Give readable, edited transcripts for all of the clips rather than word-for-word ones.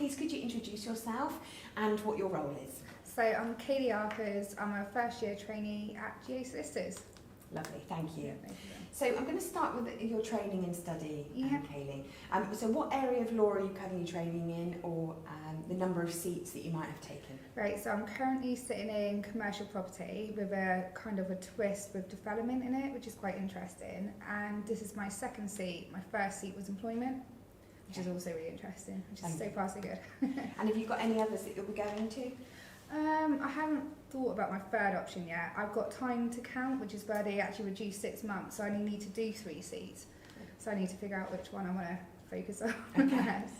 please could you introduce yourself and what your role is? So I'm Kayleigh Arthurs. I'm a first year trainee at GA Solicitors. Lovely, thank you. Yeah, thank you. So I'm going to start with your training and study, Yeah. Kayleigh. So what area of law are you currently training in, or the number of seats that you might have taken? Right, so I'm currently sitting in commercial property with a kind of a twist with development in it, which is quite interesting. And this is my second seat. My first seat was employment, which is also really interesting, which is so far so good. And have you got any others that you'll be going to? I haven't thought about my third option yet. I've got time to count, which is where they actually reduce 6 months, so I only need to do 3 seats. So I need to figure out which one I want to focus on next.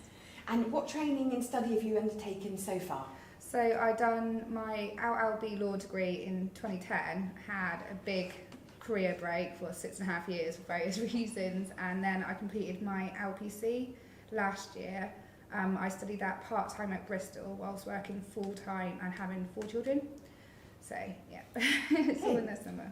And what training and study have you undertaken so far? So I done my LLB law degree in 2010, had a big career break for 6.5 years for various reasons, and then I completed my LPC last year. I studied that part-time at Bristol whilst working full-time and having 4 children. So, yeah, it's all in this number.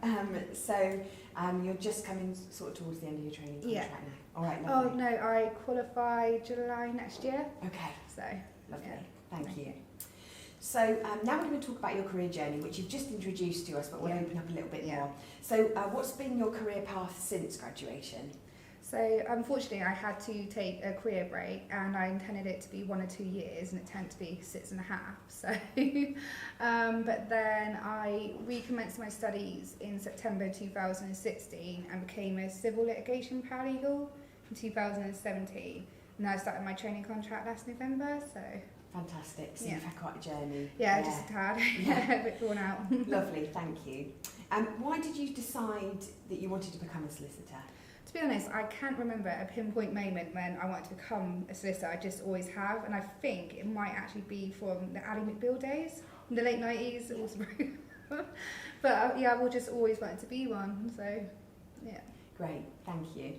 You're just coming sort of towards the end of your training contract now? All right, Oh, lovely. no, I qualify July next year. Okay. So, Lovely, yeah. thank you. So now we're going to talk about your career journey, which you've just introduced to us, but we'll open up a little bit more. So what's been your career path since graduation? So unfortunately I had to take a career break, and I intended it to be 1 or 2 years, and it turned to be 6.5. So, but then I recommenced my studies in September 2016 and became a civil litigation paralegal in 2017. And I started my training contract last November, so... Fantastic, so you've had quite a journey. Yeah, just a tad, a bit drawn out. Lovely, thank you. Why did you decide that you wanted to become a solicitor? To be honest, I can't remember a pinpoint moment when I wanted to become a solicitor. I just always have, and I think it might actually be from the Ally McBeal days in the late 90s. But yeah, I've just always wanted to be one, so yeah. Great, thank you.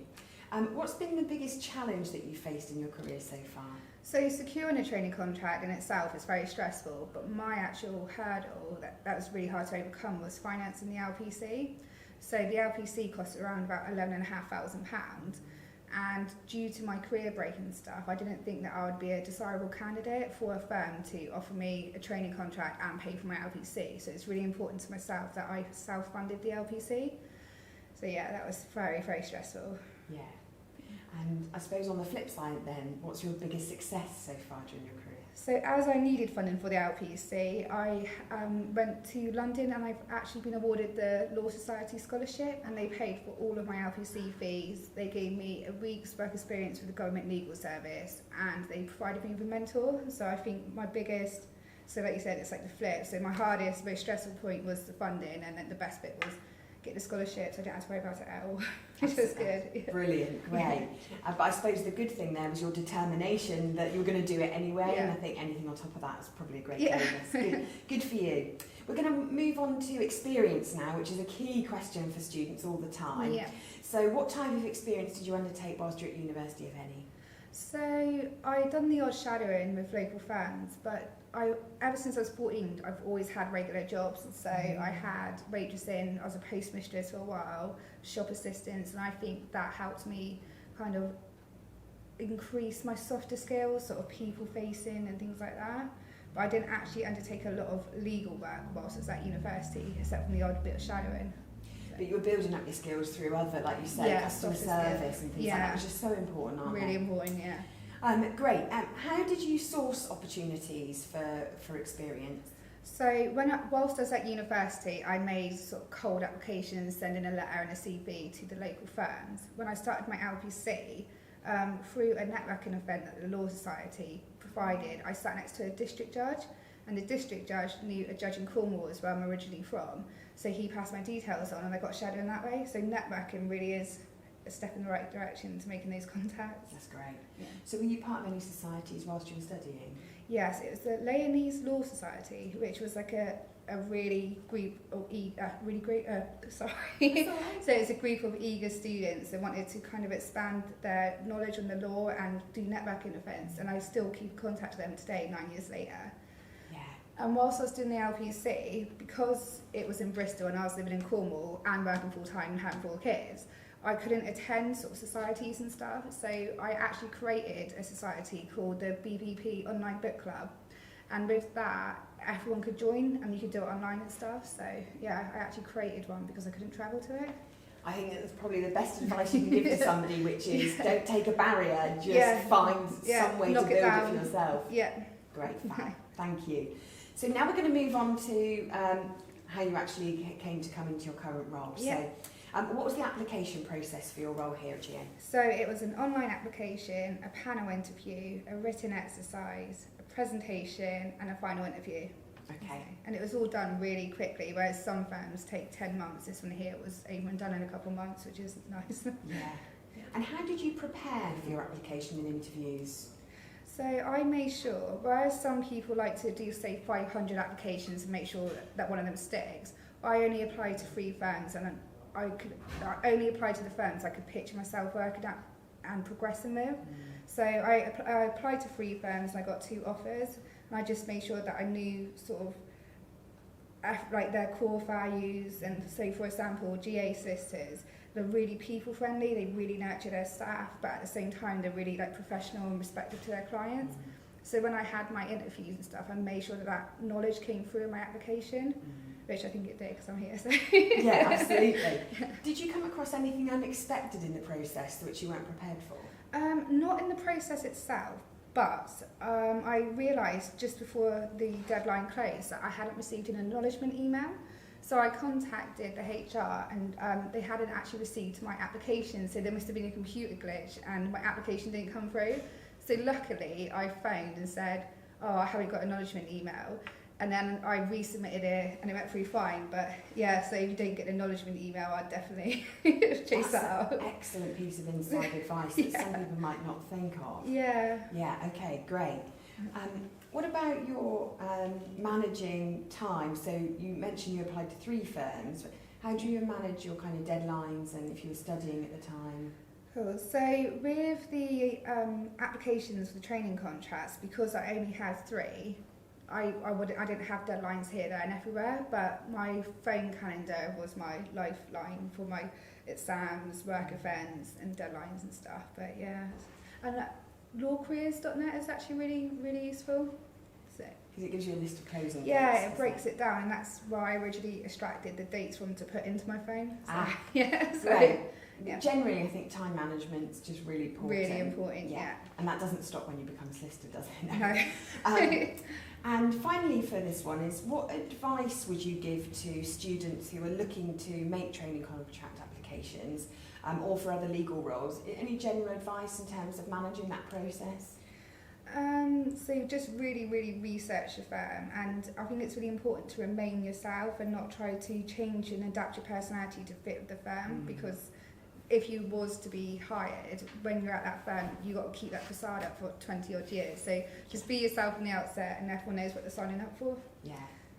What's been the biggest challenge that you've faced in your career so far? So securing a training contract in itself is very stressful, but my actual hurdle that was really hard to overcome was financing the LPC. So the LPC costs around about £11,500, and due to my career break and stuff, I didn't think that I would be a desirable candidate for a firm to offer me a training contract and pay for my LPC. So it's really important to myself that I self-funded the LPC. So yeah, that was very, very stressful. Yeah. And I suppose on the flip side then, what's your biggest success so far during your career? So as I needed funding for the LPC, I went to London, and I've actually been awarded the Law Society Scholarship, and they paid for all of my LPC fees. They gave me a week's work experience with the Government Legal Service, and they provided me with a mentor. So I think my biggest, so like you said, it's like the flip. So my hardest, most stressful point was the funding, and then the best bit was get the scholarship, so I didn't have to worry about it at all, which was good. Brilliant, great. But I suppose the good thing there was your determination that you were going to do it anyway, and I think anything on top of that is probably a great bonus. Good for you. We're going to move on to experience now, which is a key question for students all the time. Yeah. So what type of experience did you undertake whilst you're at university, if any? So I'd done the odd shadowing with local firms, but ever since I was 14, I've always had regular jobs. So I had waitressing, I was a postmistress for a while, shop assistants, and I think that helped me kind of increase my softer skills, sort of people facing and things like that. But I didn't actually undertake a lot of legal work whilst I was at university, except for the odd bit of shadowing. But you were building up your skills through other, like you said, customer service and things like that, which is so important, aren't they? Really important, yeah. Great. How did you source opportunities for experience? So whilst I was at university, I made sort of cold applications, sending a letter and a CV to the local firms. When I started my LPC, through a networking event that the Law Society provided, I sat next to a district judge, and the district judge knew a judge in Cornwall, is where I'm originally from. So he passed my details on, and I got shadowing that way. So networking really is a step in the right direction to making those contacts. That's great. Yeah. So were you part of any societies whilst you were studying? Yes, it was the Leonese Law Society, which was like a really great, So it's a group of eager students that wanted to kind of expand their knowledge on the law and do networking events, and I still keep contact with them today, 9 years later. And whilst I was doing the LPC, because it was in Bristol and I was living in Cornwall and working full time and having 4 kids, I couldn't attend sort of societies and stuff, so I actually created a society called the BBP Online Book Club, and with that everyone could join and you could do it online and stuff. So yeah, I actually created one because I couldn't travel to it. I think that's probably the best advice you can give to somebody, which is don't take a barrier, just find some way to build it for yourself. Yeah. Great, thank you. So now we're going to move on to how you actually came to come into your current role. Yeah. So what was the application process for your role here at GA? So it was an online application, a panel interview, a written exercise, a presentation and a final interview. Okay. And it was all done really quickly, whereas some firms take 10 months. This one here was even done in a couple of months, which is nice. Yeah. And how did you prepare for your application and interviews? So I made sure, whereas some people like to do, say, 500 applications and make sure that one of them sticks, I only applied to 3 firms, and I only applied to the firms I could picture myself working at and progressing with. So I applied to 3 firms and I got 2 offers. And I just made sure that I knew sort of like their core values. And so, for example, GA solicitors, they're really people friendly, they really nurture their staff, but at the same time they're really like professional and respectful to their clients. So when I had my interviews and stuff, I made sure that that knowledge came through in my application, which I think it did because I'm here. So. Yeah, absolutely. Did you come across anything unexpected in the process which you weren't prepared for? Not in the process itself, but I realised just before the deadline closed that I hadn't received an acknowledgement email. So I contacted the HR and they hadn't actually received my application, so there must have been a computer glitch and my application didn't come through. So luckily I phoned and said, oh, I haven't got an acknowledgement email. And then I resubmitted it and it went through fine. But yeah, so if you don't get an acknowledgement email, I'd definitely chase that out. That's an excellent piece of inside advice that some people might not think of. Yeah. Yeah, okay, great. What about your managing time? So you mentioned you applied to 3 firms. How do you manage your kind of deadlines and if you were studying at the time? Cool. So with the applications for the training contracts, because I only had 3, I didn't have deadlines here, there and everywhere, but my phone calendar was my lifeline for my exams, work events and deadlines and stuff. But yeah, and lawcareers.net is actually really, really useful. So, because it gives you a list of closing yeah, dates, it breaks it down, and that's where I originally extracted the dates from to put into my phone. So, yeah, so great. Yeah. Generally, I think time management's just really important. Really important, yeah. And that doesn't stop when you become a solicitor, does it? No. And finally for this one is, what advice would you give to students who are looking to make training contract applications or for other legal roles? Any general advice in terms of managing that process? So just really, really research your firm, and I think it's really important to remain yourself and not try to change and adapt your personality to fit with the firm, because if you was to be hired, when you're at that firm, you got to keep that facade up for 20 odd years. So just be yourself from the outset and everyone knows what they're signing up for. Yeah,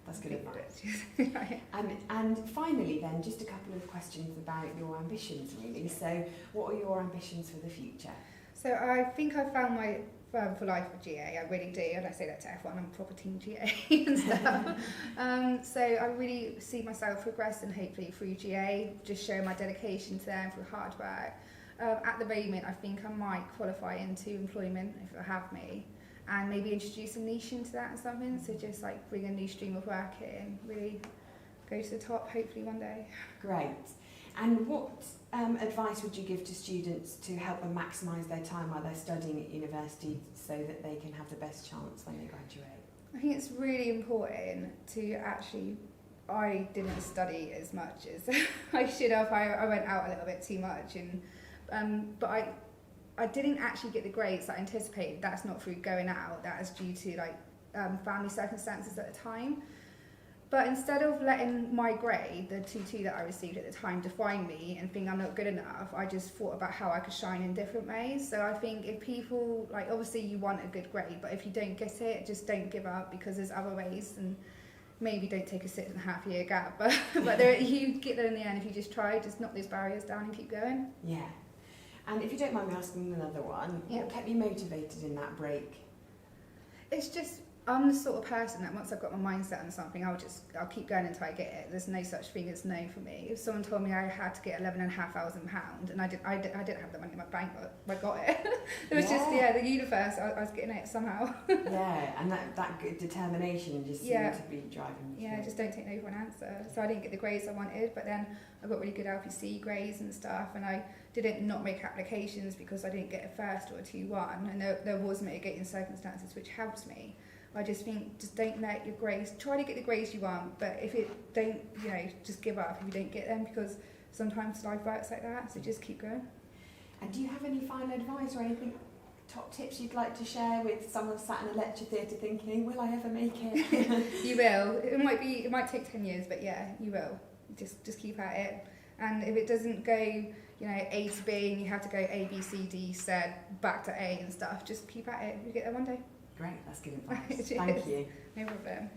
that's good advice. And finally then, just a couple of questions about your ambitions really. So what are your ambitions for the future? So I think I found my firm for life with GA, I really do, and I say that to everyone, I'm a proper team GA and stuff. So I really see myself progressing hopefully through GA, just showing my dedication to them through hard work. At the moment I think I might qualify into employment if it have me, and maybe introduce a niche into that or something, so just like bring a new stream of work in, really go to the top hopefully one day. Great. And what advice would you give to students to help them maximise their time while they're studying at university so that they can have the best chance when they graduate? I think it's really important to actually, I didn't study as much as I should have. I went out a little bit too much, and but I didn't actually get the grades that I anticipated. That's not through going out, that is due to like family circumstances at the time. But instead of letting my grade, the 2.2 that I received at the time, define me and think I'm not good enough, I just thought about how I could shine in different ways. So I think if people, like obviously you want a good grade, but if you don't get it, just don't give up, because there's other ways, and maybe don't take a 6.5 year gap, but you get there in the end if you just try, just knock those barriers down and keep going. Yeah. And if you don't mind me asking another one, what kept you motivated in that break? It's just I'm the sort of person that once I've got my mindset on something, I'll keep going until I get it. There's no such thing as no for me. If someone told me I had to get £11,500 and I didn't have the money in my bank, but I got it. It was just the universe. I was getting it somehow. Yeah, and that good determination just seemed to be driving you. Yeah, just don't take no for an answer. So I didn't get the grades I wanted, but then I got really good LPC grades and stuff, and I didn't not make applications because I didn't get a first or a 2-1, and there was mitigating circumstances which helped me. I just think, just don't let your grades, try to get the grades you want, but if it don't, just give up if you don't get them, because sometimes life works like that, so just keep going. And do you have any final advice or anything, top tips you'd like to share with someone sat in a lecture theatre thinking, will I ever make it? You will. It might take 10 years, but yeah, you will. Just keep at it. And if it doesn't go, A to B, and you have to go A, B, C, D, Z, back to A and stuff, just keep at it. You'll get there one day. Great, that's good advice. Thank you. No problem.